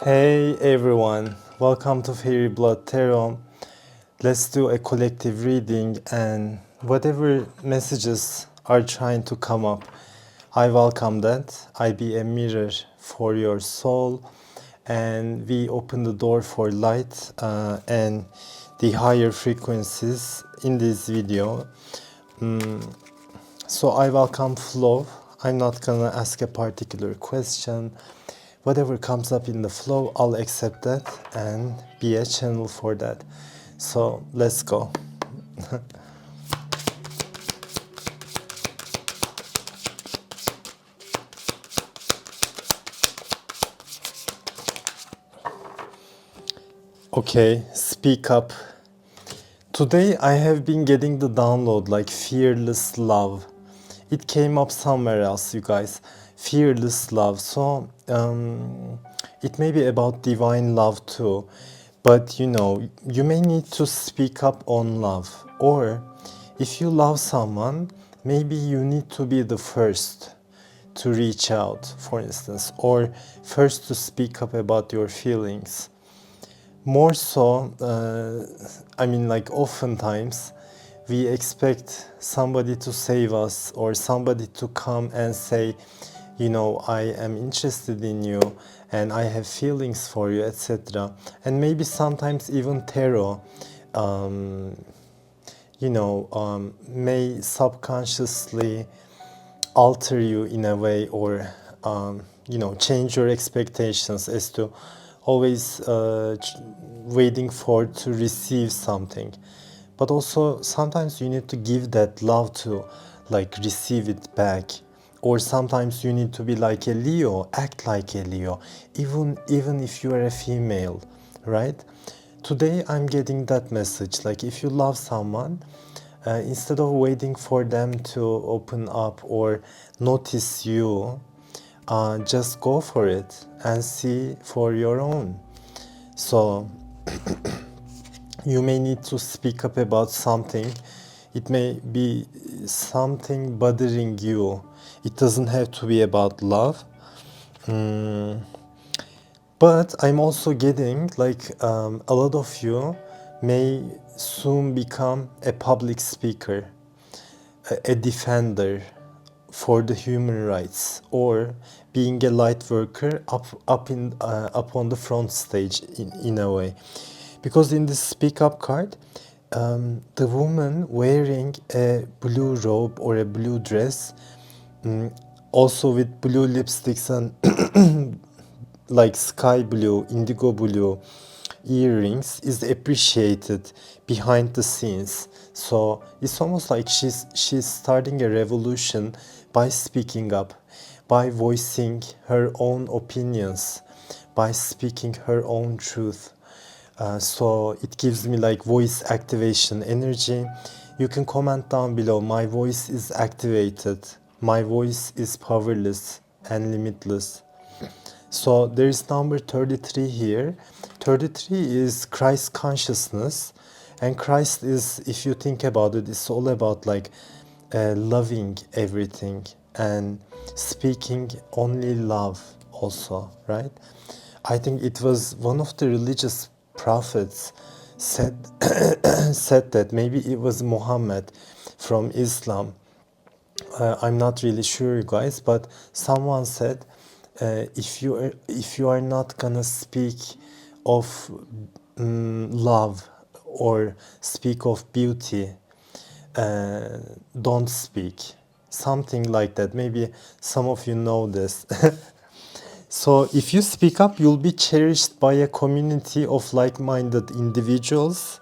Hey everyone, welcome to Fairy Blood Tarot. Let's do a collective reading, and whatever messages are trying to come up, I welcome that. I be a mirror for your soul, and we open the door for light and the higher frequencies in this video. So I welcome flow. I'm not gonna ask a particular question. Whatever comes up in the flow, I'll accept that and be a channel for that. So let's go. Okay, speak up. Today I have been getting the download like fearless love. It came up somewhere else, you guys. Fearless love. So it may be about divine love too. But you know, you may need to speak up on love. Or if you love someone, maybe you need to be the first to reach out, for instance, or first to speak up about your feelings. More so, like oftentimes we expect somebody to save us or somebody to come and say, you know, I am interested in you and I have feelings for you, etc. And maybe sometimes even tarot, may subconsciously alter you in a way, or change your expectations as to always waiting for to receive something. But also sometimes you need to give that love to like receive it back. Or sometimes you need to be like a Leo, act like a Leo, even if you are a female, right? Today I'm getting that message, like if you love someone, instead of waiting for them to open up or notice you, just go for it and see for your own. So you may need to speak up about something. It may be something bothering you. It doesn't have to be about love. But I'm also getting like a lot of you may soon become a public speaker, a defender for the human rights, or being a light worker up on the front stage in a way. Because in this speak up card, the woman wearing a blue robe or a blue dress, also with blue lipsticks and like sky blue, indigo blue earrings, is appreciated behind the scenes. So it's almost like she's starting a revolution by speaking up, by voicing her own opinions, by speaking her own truth. So it gives me like voice activation energy. You can comment down below, my voice is activated, my voice is powerless and limitless. So there is number 33 here. 33 is Christ consciousness, and Christ is, if you think about it, it's all about like loving everything and speaking only love also, right? I think it was one of the religious prophets said said that, maybe it was Muhammad from Islam. I'm not really sure, you guys, but someone said, if you are not gonna speak of love or speak of beauty, don't speak. Something like that. Maybe some of you know this. So if you speak up, you'll be cherished by a community of like-minded individuals.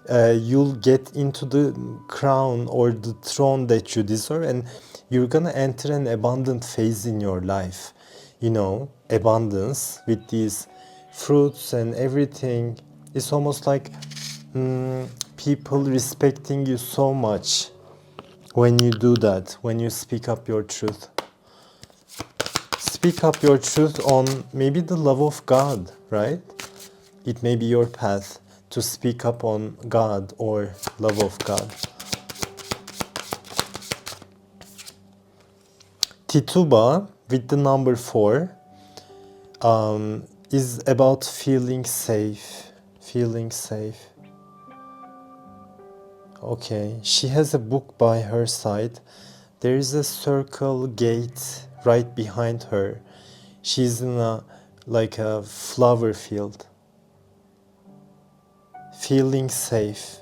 You'll get into the crown or the throne that you deserve, and you're gonna enter an abundant phase in your life. You know, abundance with these fruits and everything. It's almost like people respecting you so much when you do that, when you speak up your truth. Speak up your truth on maybe the love of God, right? It may be your path to speak up on God or love of God. Tituba with the number 4. is about feeling safe. Feeling safe. Okay, she has a book by her side. There is a circle gate right behind her. She's in a like a flower field. Feeling safe.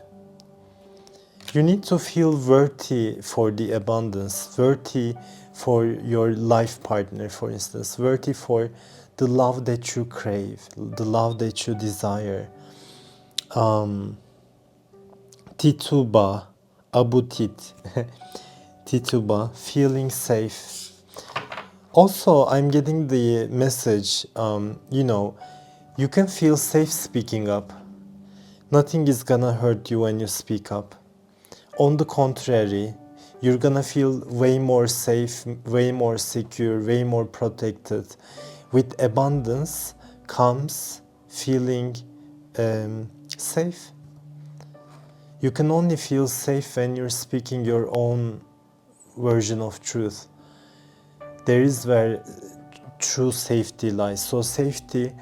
You need to feel worthy for the abundance, worthy for your life partner, for instance, worthy for the love that you crave, the love that you desire. Tituba, abutit, tituba, feeling safe. Also, I'm getting the message, you can feel safe speaking up. Nothing is gonna hurt you when you speak up. On the contrary, you're gonna feel way more safe, way more secure, way more protected. With abundance comes feeling safe. You can only feel safe when you're speaking your own version of truth. There is where true safety lies. So safety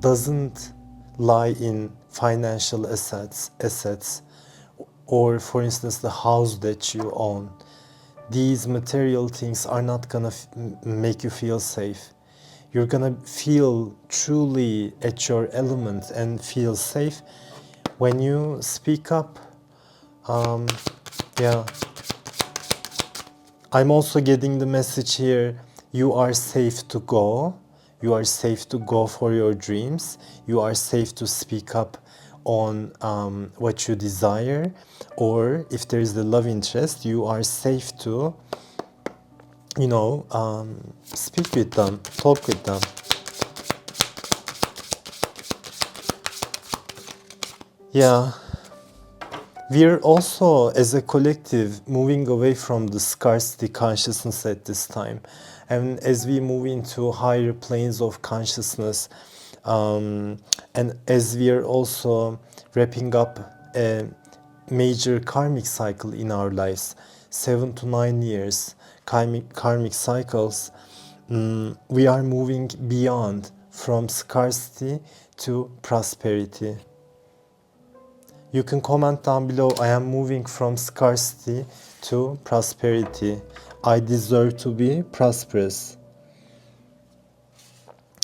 doesn't lie in financial assets, or for instance the house that you own. These material things are not gonna make you feel safe. You're gonna feel truly at your element and feel safe when you speak up. Yeah, I'm also getting the message here, you are safe to go. You are safe to go for your dreams. You are safe to speak up on what you desire. Or if there is the love interest, you are safe to, speak with them, talk with them. Yeah. We're also, as a collective, moving away from the scarcity consciousness at this time. And as we move into higher planes of consciousness, and as we are also wrapping up a major karmic cycle in our lives, 7 to 9 years, karmic cycles, we are moving beyond from scarcity to prosperity. You can comment down below, I am moving from scarcity to prosperity. I deserve to be prosperous.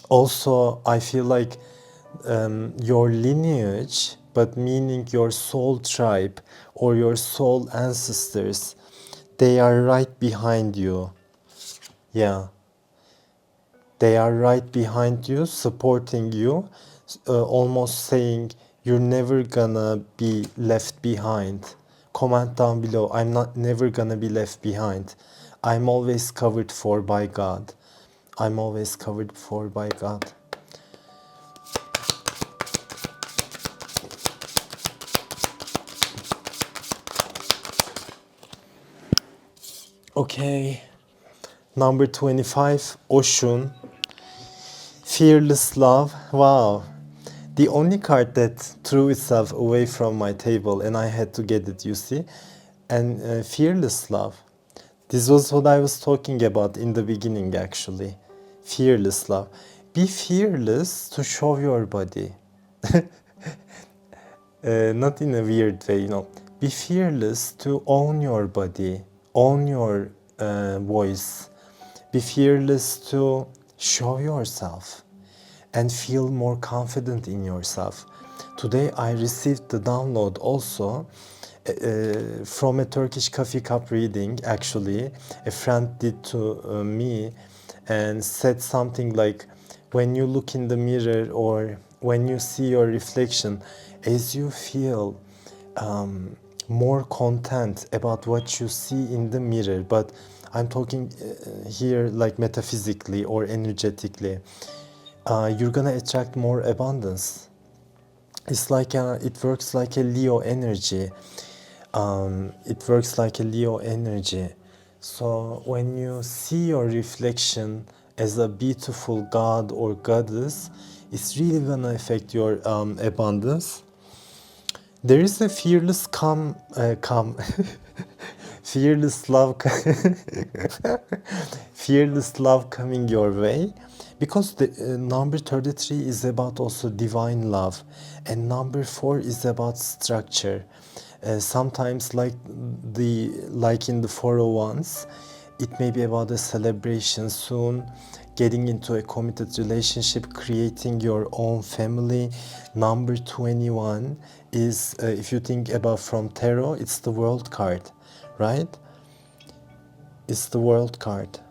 Also, I feel like your lineage, but meaning your soul tribe or your soul ancestors, they are right behind you. Yeah. They are right behind you, supporting you, almost saying, you're never gonna be left behind. Comment down below, I'm not never gonna be left behind. I'm always covered for by God. I'm always covered for by God. Okay, number 25, Oshun. Fearless love. Wow. The only card that threw itself away from my table and I had to get it, you see. And fearless love. This was what I was talking about in the beginning actually. Fearless love. Be fearless to show your body. Not in a weird way, Be fearless to own your body, own your voice. Be fearless to show yourself and feel more confident in yourself. Today I received the download also from a Turkish coffee cup reading. Actually, a friend did to me and said something like, when you look in the mirror or when you see your reflection, as you feel more content about what you see in the mirror, but I'm talking here like metaphysically or energetically, you're gonna attract more abundance. It's like it works like a Leo energy. It works like a Leo energy. So when you see your reflection as a beautiful god or goddess, it's really gonna affect your abundance. There is a fearless fearless love fearless love coming your way, because the number 33 is about also divine love, and number 4 is about structure. Sometimes like in the 401s, it may be about a celebration soon, getting into a committed relationship, creating your own family. Number 21 is, if you think about from tarot, it's the world card, right? It's the world card.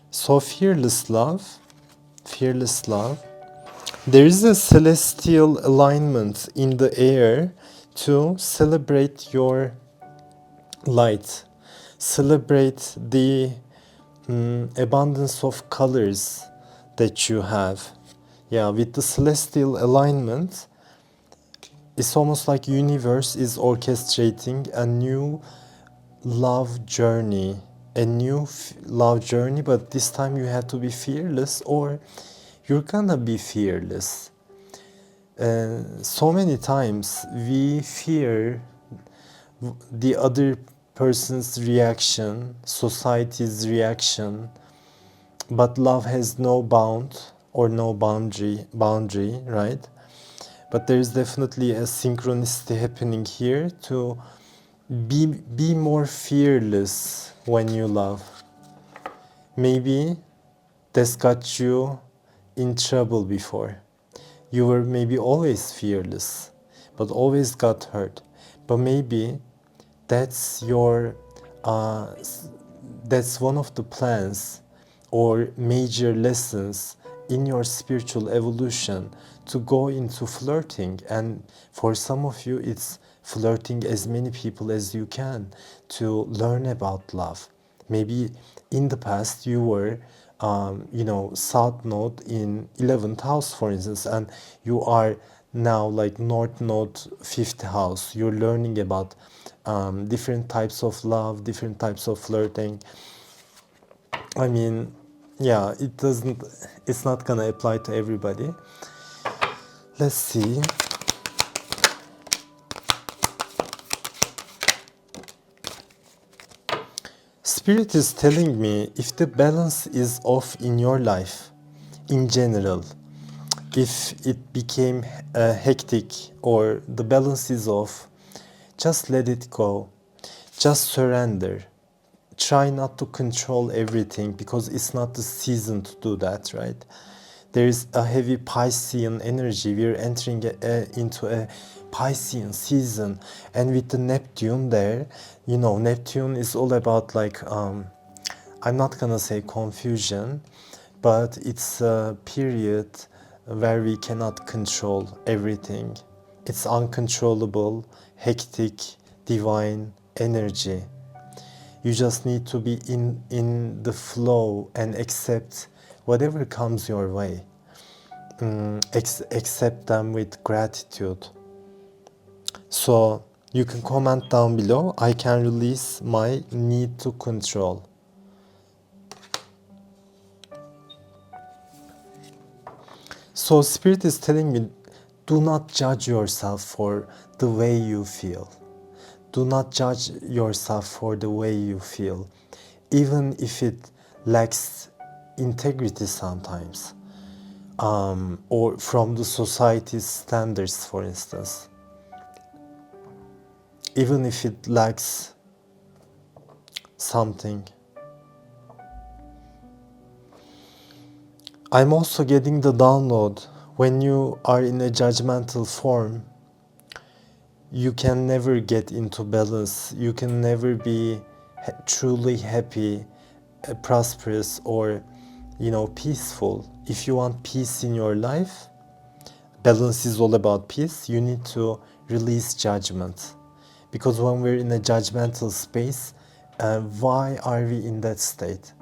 So fearless love, fearless love. There is a celestial alignment in the air to celebrate your light, celebrate the abundance of colors that you have. Yeah, with the celestial alignment, it's almost like universe is orchestrating a new love journey, a new love journey, but this time you have to be fearless, or you're gonna be fearless. So many times we fear the other person's reaction, society's reaction, but love has no bound or no boundary, right? But there is definitely a synchronicity happening here to be more fearless when you love. Maybe that's got you in trouble before. You were maybe always fearless, but always got hurt. But maybe that's your that's one of the plans or major lessons in your spiritual evolution, to go into flirting. And for some of you, it's flirting as many people as you can to learn about love. Maybe in the past you were south node in 11th house, for instance, and you are now like north node 5th house. You're learning about different types of love, different types of flirting. I mean, yeah, it's not gonna apply to everybody. Let's see. Spirit is telling me, if the balance is off in your life, in general, if it became hectic or the balance is off, just let it go. Just surrender. Try not to control everything, because it's not the season to do that, right? There is a heavy Piscean energy. We're entering into a Piscean season, and with the Neptune there, Neptune is all about like I'm not gonna say confusion, but it's a period where we cannot control everything. It's uncontrollable, hectic, divine energy. You just need to be in the flow and accept whatever comes your way. Accept them with gratitude. So you can comment down below, I can release my need to control. So Spirit is telling me, do not judge yourself for the way you feel. Do not judge yourself for the way you feel, even if it lacks integrity sometimes, or from the society's standards, for instance. Even if it lacks something. I'm also getting the download. When you are in a judgmental form, you can never get into balance. You can never be truly happy, prosperous, or peaceful. If you want peace in your life, balance is all about peace. You need to release judgment, because when we're in a judgmental space, why are we in that state?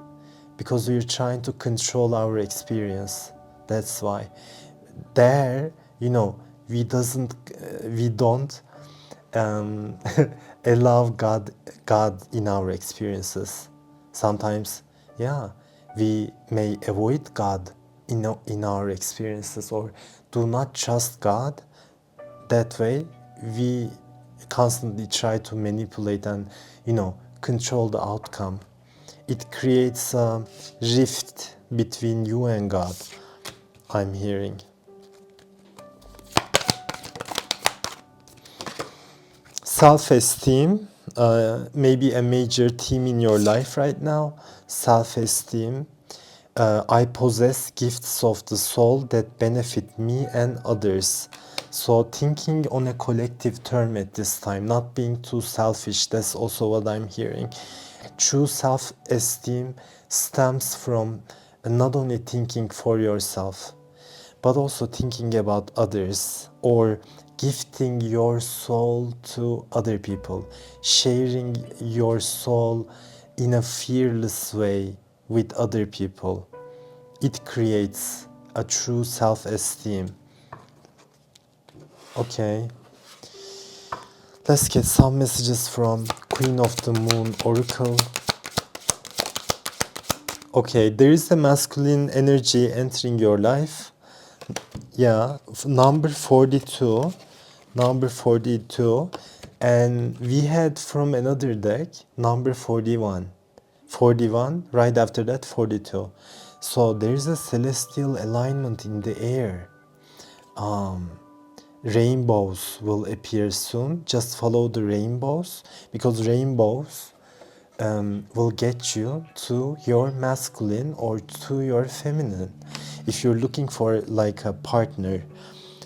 Because we're trying to control our experience. That's why. There, we don't allow God in our experiences. Sometimes, yeah, we may avoid God in our experiences, or do not trust God. That way, we constantly try to manipulate and control the outcome. it creates a rift between you and God, I'm hearing. Self-esteem, maybe a major theme in your life right now. Self-esteem. I possess gifts of the soul that benefit me and others. So thinking on a collective term at this time, not being too selfish, that's also what I'm hearing. True self-esteem stems from not only thinking for yourself, but also thinking about others, or gifting your soul to other people, sharing your soul in a fearless way with other people. It creates a true self-esteem. Okay, let's get some messages from Queen of the Moon Oracle. Okay, there is a masculine energy entering your life. Yeah, number 42, and we had from another deck number 41, right after that 42. So there's a celestial alignment in the air. Rainbows will appear soon. Just follow the rainbows, because rainbows will get you to your masculine or to your feminine if you're looking for like a partner.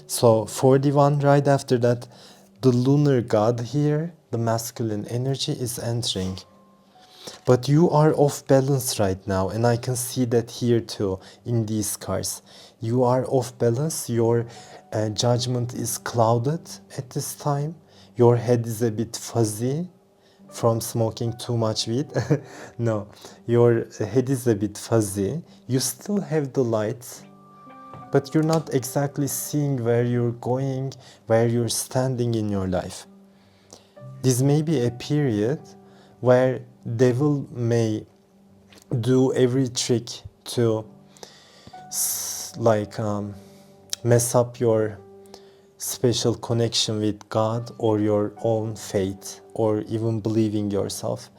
So 41, right after that, the lunar god here, the masculine energy is entering. But you are off balance right now, and I can see that here too in these cards. You are off balance, your judgment is clouded at this time, your head is a bit fuzzy from smoking too much weed. No, your head is a bit fuzzy. You still have the light, but you're not exactly seeing where you're going, where you're standing in your life. This may be a period where devil may do every trick to mess up your special connection with God or your own faith, or even believing yourself.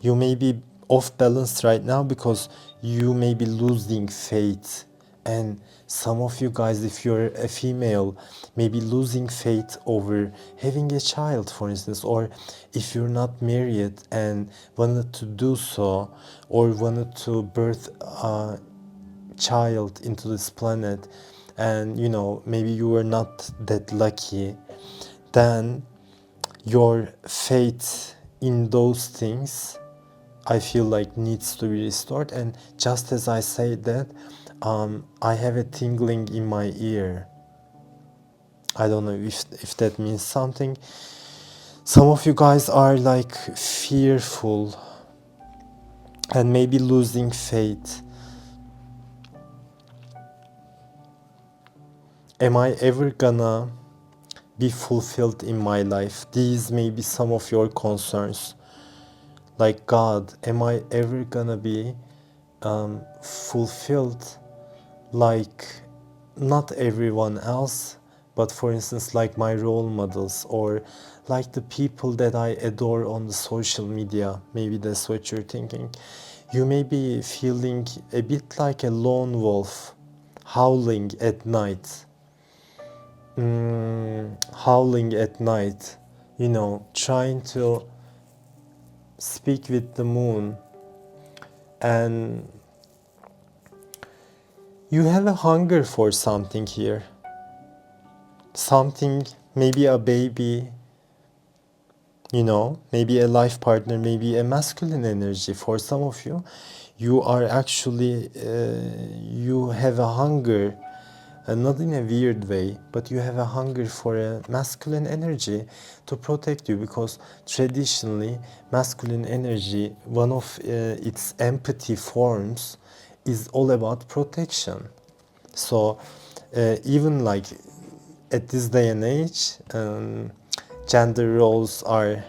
You may be off balance right now because you may be losing faith, and some of you guys, if you're a female, may be losing faith over having a child, for instance, or if you're not married and wanted to do so, or wanted to birth a child into this planet, and maybe you were not that lucky, then your faith in those things, I feel like, needs to be restored. And just as I say that, I have a tingling in my ear. I don't know if that means something. Some of you guys are like fearful and maybe losing faith. Am I ever gonna be fulfilled in my life? These may be some of your concerns. Like, God, am I ever gonna be fulfilled like not everyone else, but for instance like my role models, or like the people that I adore on the social media? Maybe that's what you're thinking. You may be feeling a bit like a lone wolf howling at night. Howling at night, trying to speak with the moon, and you have a hunger for something here. Something, maybe a baby, maybe a life partner, maybe a masculine energy. For some of you, you are actually, you have a hunger, not in a weird way, but you have a hunger for a masculine energy to protect you, because traditionally masculine energy, one of its empathy forms, is all about protection. So even like at this day and age, gender roles are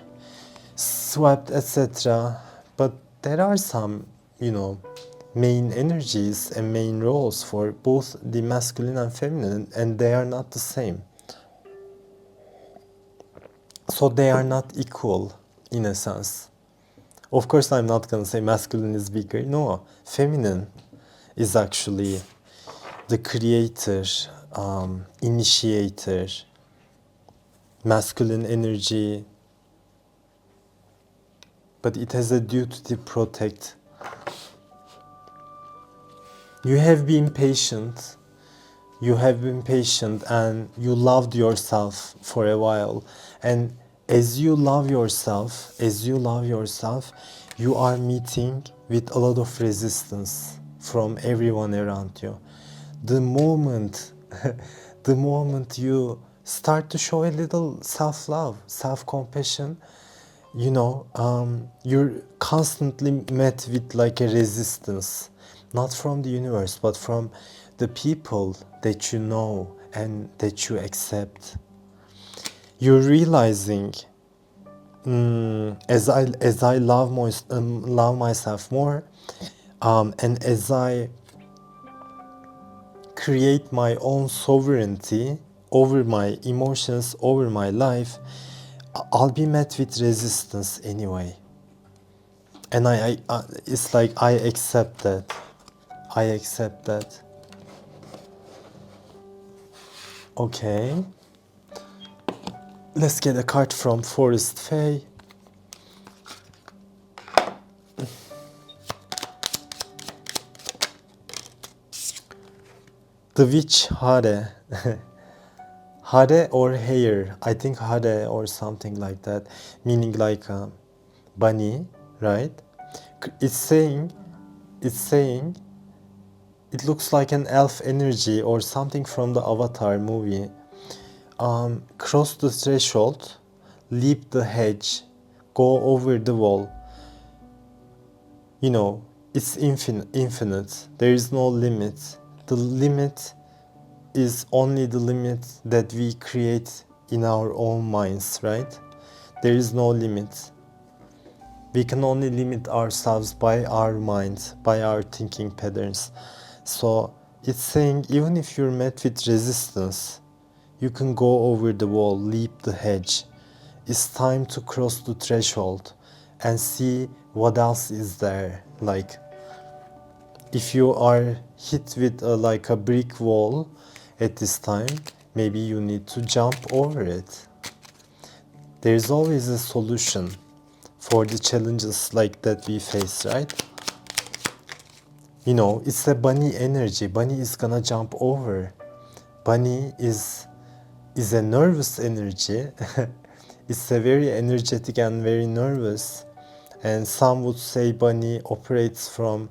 swapped, etc. But there are some, main energies and main roles for both the masculine and feminine, and they are not the same. So they are not equal in a sense. Of course, I'm not gonna say masculine is weaker. No, feminine is actually the creator, initiator. Masculine energy, but it has a duty to protect. You have been patient. You have been patient and you loved yourself for a while. And as you love yourself, you are meeting with a lot of resistance from everyone around you. The moment, the moment you start to show a little self-love, self-compassion, you're constantly met with like a resistance, not from the universe, but from the people that you know and that you accept. You're realizing, as I love myself more, and as I create my own sovereignty over my emotions, over my life, I'll be met with resistance anyway. And it's like I accept that. I accept that. Okay. Let's get a card from Forest Fae. The Witch Hare. Hare or hare. I think hare or something like that. Meaning like a bunny, right? It's saying, it looks like an elf energy or something from the Avatar movie. Cross the threshold, leap the hedge, go over the wall. It's infinite. There is no limit. The limit is only the limit that we create in our own minds, right? There is no limit. We can only limit ourselves by our mind, by our thinking patterns. So it's saying even if you're met with resistance, you can go over the wall, leap the hedge. It's time to cross the threshold and see what else is there. Like, if you are hit with like a brick wall at this time, maybe you need to jump over it. There's always a solution for the challenges like that we face, right? It's a bunny energy. Bunny is gonna jump over. Bunny is a nervous energy. It's a very energetic and very nervous. And some would say bunny operates from,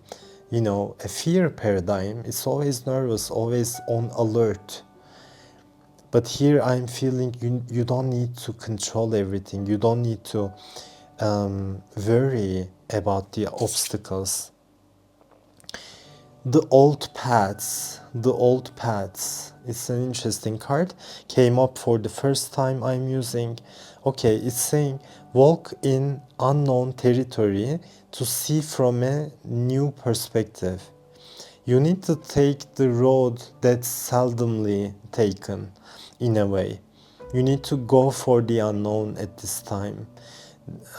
a fear paradigm. It's always nervous, always on alert. But here I'm feeling you don't need to control everything. You don't need to worry about the obstacles. The old paths, it's an interesting card, came up for the first time I'm using. Okay, it's saying walk in unknown territory to see from a new perspective. You need to take the road that's seldomly taken, in a way. You need to go for the unknown at this time.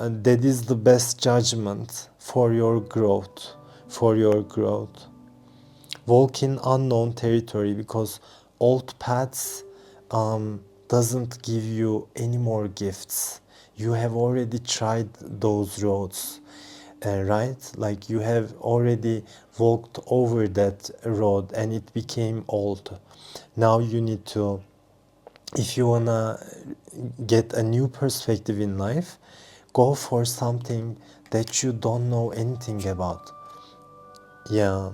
That is the best judgment for your growth, Walk in unknown territory, because old paths doesn't give you any more gifts. You have already tried those roads, right? Like you have already walked over that road and it became old. Now you need to, if you wanna get a new perspective in life, go for something that you don't know anything about. Yeah.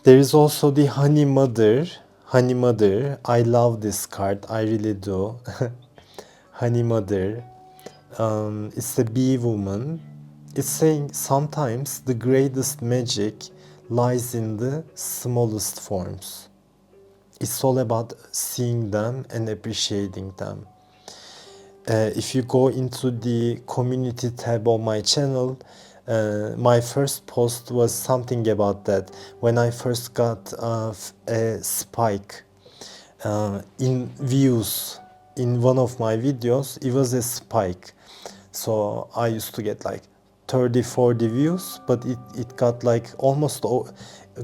There is also the Honey Mother. Honey Mother. I love this card. I really do. Honey Mother. It's a bee woman. It's saying sometimes the greatest magic lies in the smallest forms. It's all about seeing them and appreciating them. If you go into the community tab on my channel, my first post was something about that. When I first got a spike in views in one of my videos, it was a spike. So I used to get like 30, 40 views, but it got like almost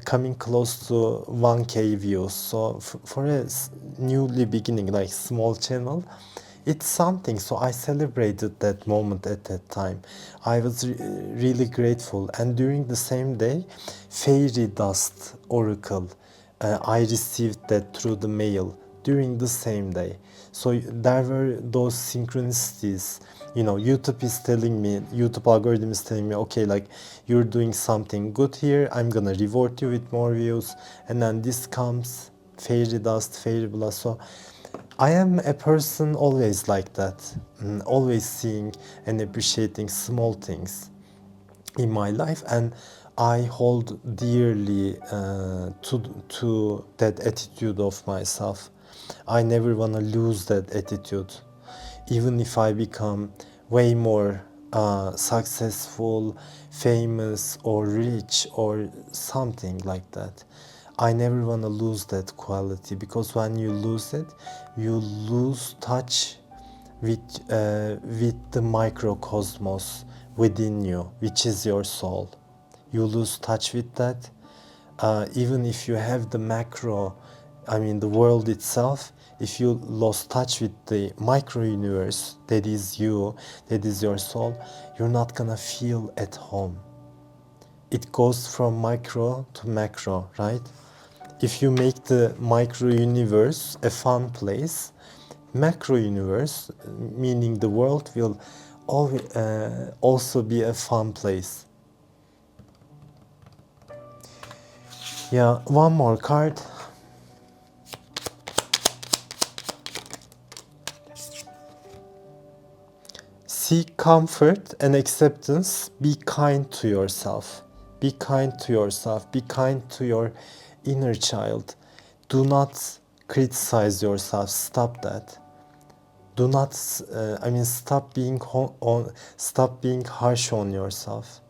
coming close to 1K views. So for a newly beginning, like small channel, it's something. So I celebrated that moment at that time. I was really grateful. And during the same day, fairy dust oracle, I received that through the mail during the same day. So there were those synchronicities. You know, YouTube is telling me, YouTube algorithm is telling me, okay, like you're doing something good here, I'm gonna reward you with more views. And then this comes, fairy dust, fairy blast. So I am a person always like that, always seeing and appreciating small things in my life, and I hold dearly to that attitude of myself. I never want to lose that attitude, even if I become way more successful, famous, or rich, or something like that. I never want to lose that quality, because when you lose it, you lose touch with the microcosmos within you, which is your soul. You lose touch with that. Even if you have the macro, I mean the world itself, if you lost touch with the micro universe, that is you, that is your soul, you're not gonna feel at home. It goes from micro to macro, right? If you make the micro universe a fun place, macro universe, meaning the world, will also be a fun place. Yeah, one more card. Seek comfort and acceptance. Be kind to yourself. Be kind to yourself. Be kind to your inner child. Do not criticize yourself. Stop that. Do not. Stop being stop being harsh on yourself.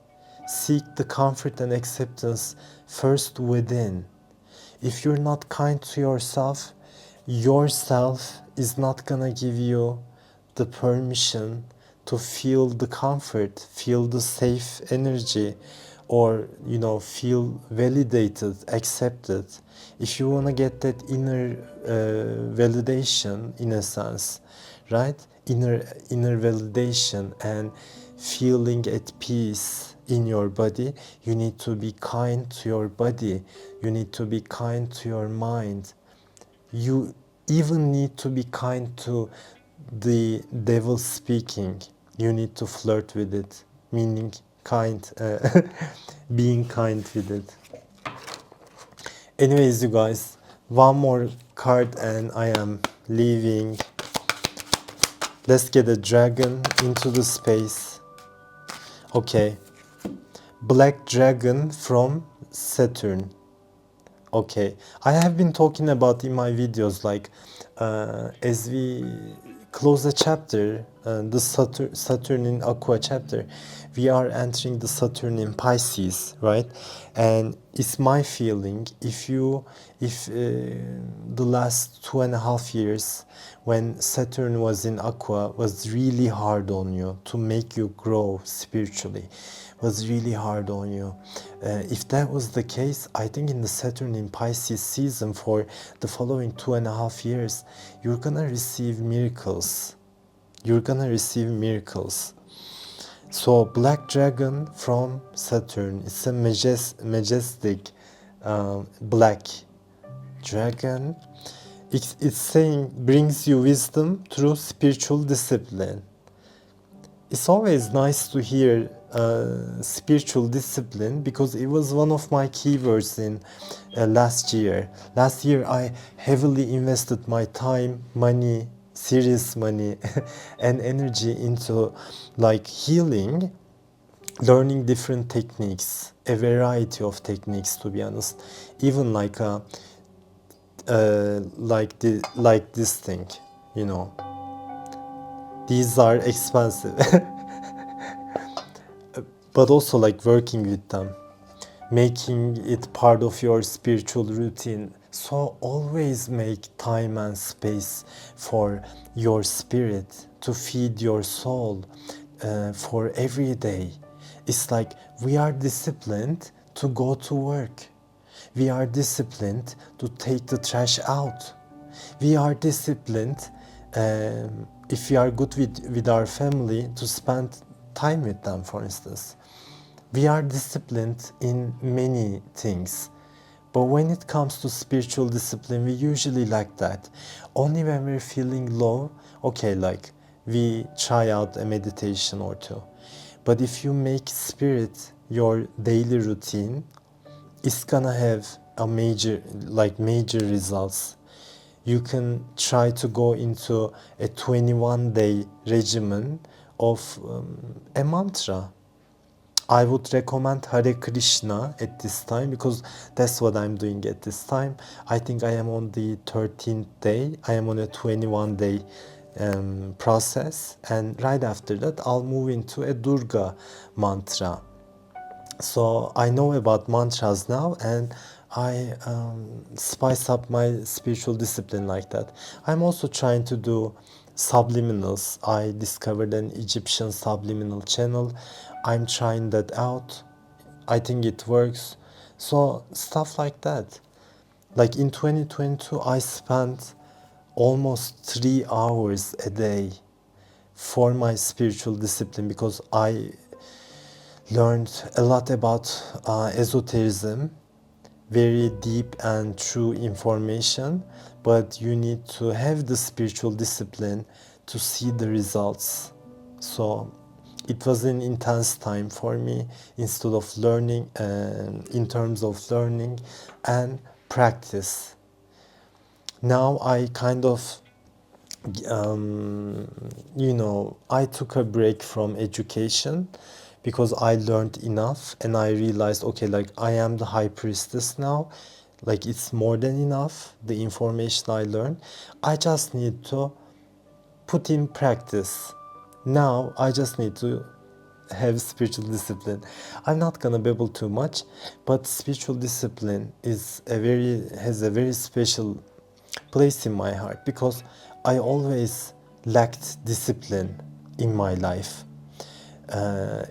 Seek the comfort and acceptance first within. If you're not kind to yourself, yourself is not gonna give you the permission to feel the comfort, feel the safe energy, or feel validated, accepted. If you want to get that inner validation, in a sense, right, inner validation and feeling at peace in your body, you need to be kind to your body, you need to be kind to your mind, you even need to be kind to the devil speaking. You need to flirt with it, meaning kind, being kind with it. Anyways, you guys, one more card and I am leaving. Let's get a dragon into the space. Okay, black dragon from Saturn. Okay, I have been talking about in my videos, like as we close a chapter, the Saturn in Aqua chapter, we are entering the Saturn in Pisces, right? And it's my feeling, if the last 2.5 years when Saturn was in Aqua was really hard on you to make you grow spiritually, was really hard on you. If that was the case, I think in the Saturn in Pisces season for the following 2.5 years, you're gonna receive miracles. You're gonna receive miracles. So black dragon from Saturn, it's a majestic black dragon. It's saying brings you wisdom through spiritual discipline. It's always nice to hear spiritual discipline, because it was one of my keywords in last year. Last year I heavily invested my time, money, serious money and energy into like healing, learning different techniques, a variety of techniques, to be honest, even like this thing, these are expensive. But also like working with them, making it part of your spiritual routine. So always make time and space for your spirit, to feed your soul. for every day. It's like we are disciplined to go to work. We are disciplined to take the trash out. We are disciplined, if we are good with our family, to spend time with them, for instance. We are disciplined in many things. But when it comes to spiritual discipline, we usually like that. Only when we're feeling low, okay, like we try out a meditation or two. But if you make spirit your daily routine, it's gonna have a major results. You can try to go into a 21-day regimen of a mantra. I would recommend Hare Krishna at this time, because that's what I'm doing at this time. I think I am on the 13th day. I am on a 21-day process, and right after that I'll move into a Durga mantra. So I know about mantras now, and I spice up my spiritual discipline like that. I'm also trying to do subliminals. I discovered an Egyptian subliminal channel. I'm trying that out. I think it works. So stuff like that. Like in 2022, I spent almost 3 hours a day for my spiritual discipline, because I learned a lot about esotericism, very deep and true information, but you need to have the spiritual discipline to see the results. So it was an intense time for me, instead of learning, in terms of learning and practice. Now I kind of I took a break from education, because I learned enough and I realized, okay, like I am the high priestess now, like it's more than enough, the information I learned. I just need to put in practice. Now I just need to have spiritual discipline. I'm not gonna babble too much, but spiritual discipline has a very special place in my heart, because I always lacked discipline in my life.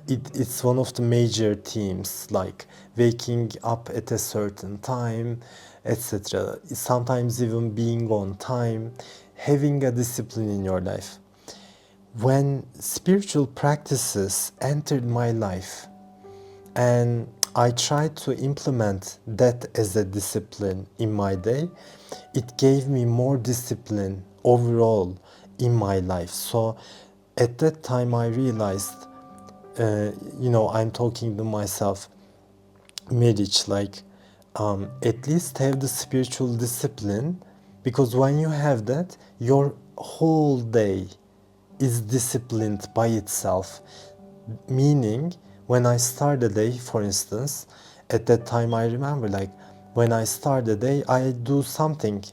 It's one of the major themes, like waking up at a certain time, etc. Sometimes even being on time, having a discipline in your life. When spiritual practices entered my life and I tried to implement that as a discipline in my day, it gave me more discipline overall in my life. So at that time I realized, I'm talking to myself, marriage, like at least have the spiritual discipline, because when you have that, your whole day is disciplined by itself. Meaning, when I start the day, for instance, at that time I remember, like when I start the day, I do something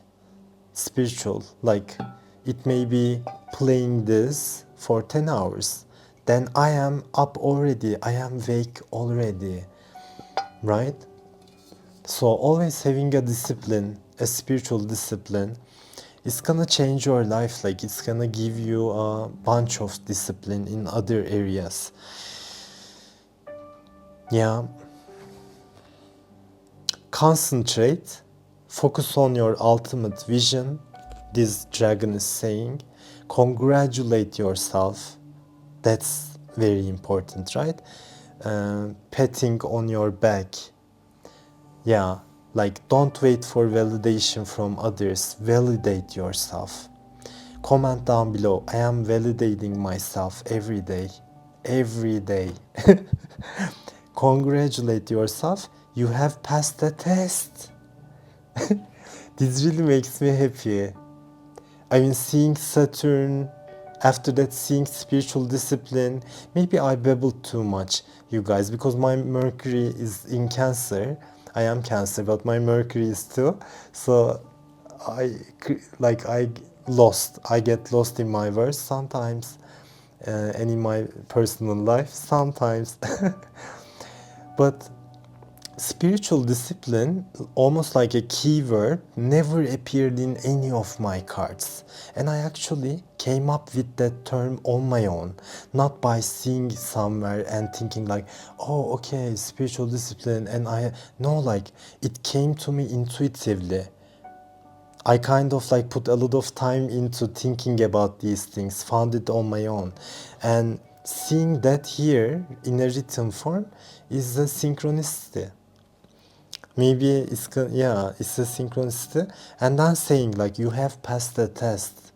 spiritual, like it may be playing this for 10 hours. Then I am up already, I am awake already, right? So always having a discipline, a spiritual discipline, it's gonna change your life. Like it's gonna give you a bunch of discipline in other areas. Yeah. Concentrate, focus on your ultimate vision. This dragon is saying, congratulate yourself. That's very important, right? Patting on your back. Yeah, like don't wait for validation from others. Validate yourself. Comment down below. I am validating myself every day. Every day. Congratulate yourself. You have passed the test. This really makes me happy. I mean, seeing Saturn, after that seeing spiritual discipline. Maybe I babbled too much, you guys, because my Mercury is in Cancer. I am Cancer, but my Mercury is too. So I get lost in my verse sometimes, and in my personal life sometimes. But Spiritual discipline, almost like a keyword, never appeared in any of my cards. And I actually came up with that term on my own, not by seeing somewhere and thinking like, oh, okay, spiritual discipline. And no, like it came to me intuitively. I kind of like put a lot of time into thinking about these things, found it on my own. And seeing that here in a written form is a synchronicity. Maybe it's a synchronicity. And then saying like you have passed the test.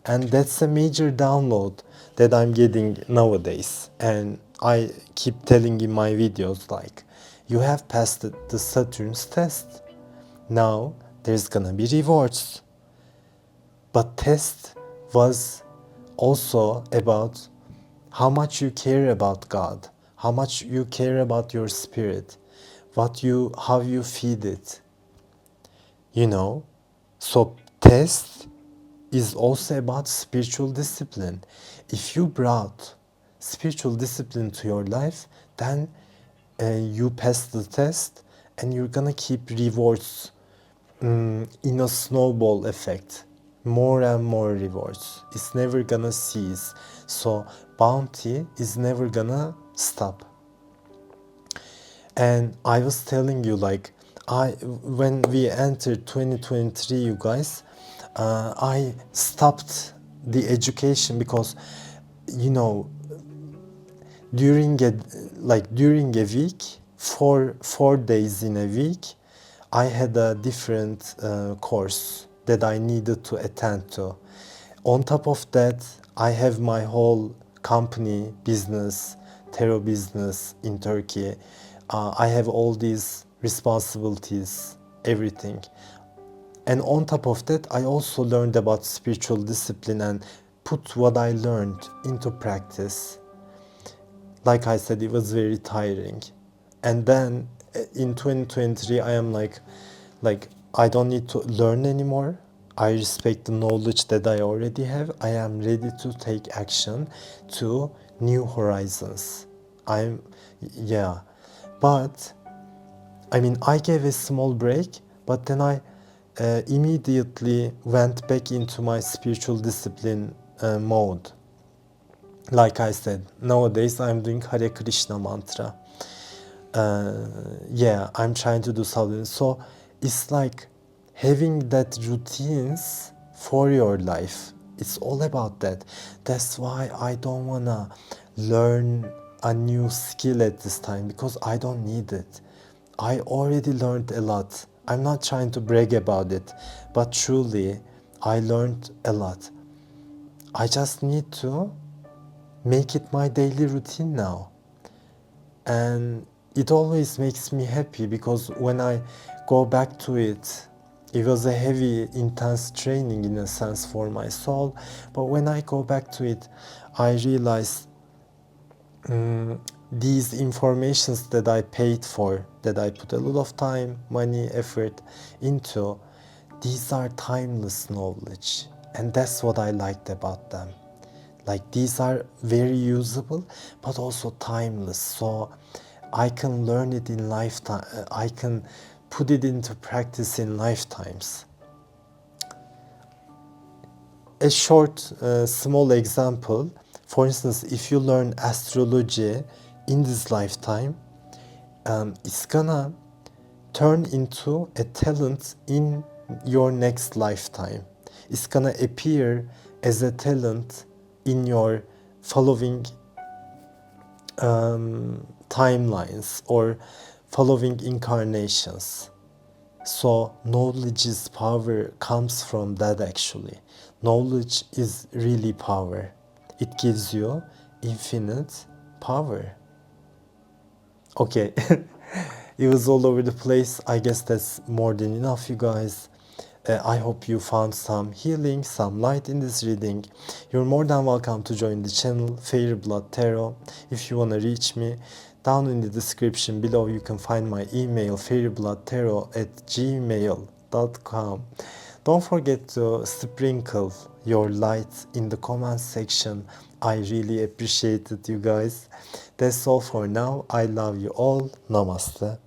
And that's a major download that I'm getting nowadays. And I keep telling in my videos like you have passed the Saturn's test. Now there's gonna be rewards. But test was also about how much you care about God, how much you care about your spirit, how you feed it. You know? So test is also about spiritual discipline. If you brought spiritual discipline to your life, then you pass the test and you're gonna keep rewards in a snowball effect. More and more rewards. It's never gonna cease. So bounty is never gonna stop. And I was telling you like when we entered 2023, you guys, I stopped the education because you know during a week, four days in a week, I had a different course that I needed to attend to. On top of that, I have my whole company business, tarot business in Turkey. I have all these responsibilities, everything. And on top of that, I also learned about spiritual discipline and put what I learned into practice. Like I said, it was very tiring. And then in 2023, I am like I don't need to learn anymore. I respect the knowledge that I already have. I am ready to take action to new horizons. Yeah. But I mean, I gave a small break, but then I immediately went back into my spiritual discipline mode. Like I said, nowadays I'm doing Hare Krishna mantra. I'm trying to do something. So it's like having that routines for your life. It's all about that. That's why I don't wanna learn a new skill at this time because I don't need it. I already learned a lot. I'm not trying to brag about it, but truly, I learned a lot. I just need to make it my daily routine now. And it always makes me happy because when I go back to it, it was a heavy, intense training in a sense for my soul. But when I go back to it, I realize these informations that I paid for, that I put a lot of time, money, effort into, these are timeless knowledge. And that's what I liked about them. Like these are very usable, but also timeless. So I can learn it in lifetime. I can put it into practice in lifetimes. A short, small example. For instance, if you learn astrology in this lifetime, it's gonna turn into a talent in your next lifetime. It's gonna appear as a talent in your following timelines or following incarnations. So knowledge's power comes from that actually. Knowledge is really power. It gives you infinite power. Okay, it was all over the place. I guess that's more than enough, you guys. I hope you found some healing, some light in this reading. You're more than welcome to join the channel fairybloodtarot. If you want to reach me, down in the description below you can find my email fairybloodtarot@gmail.com. Don't forget to sprinkle your light in the comment section. I really appreciate it, you guys. That's all for now. I love you all. Namaste.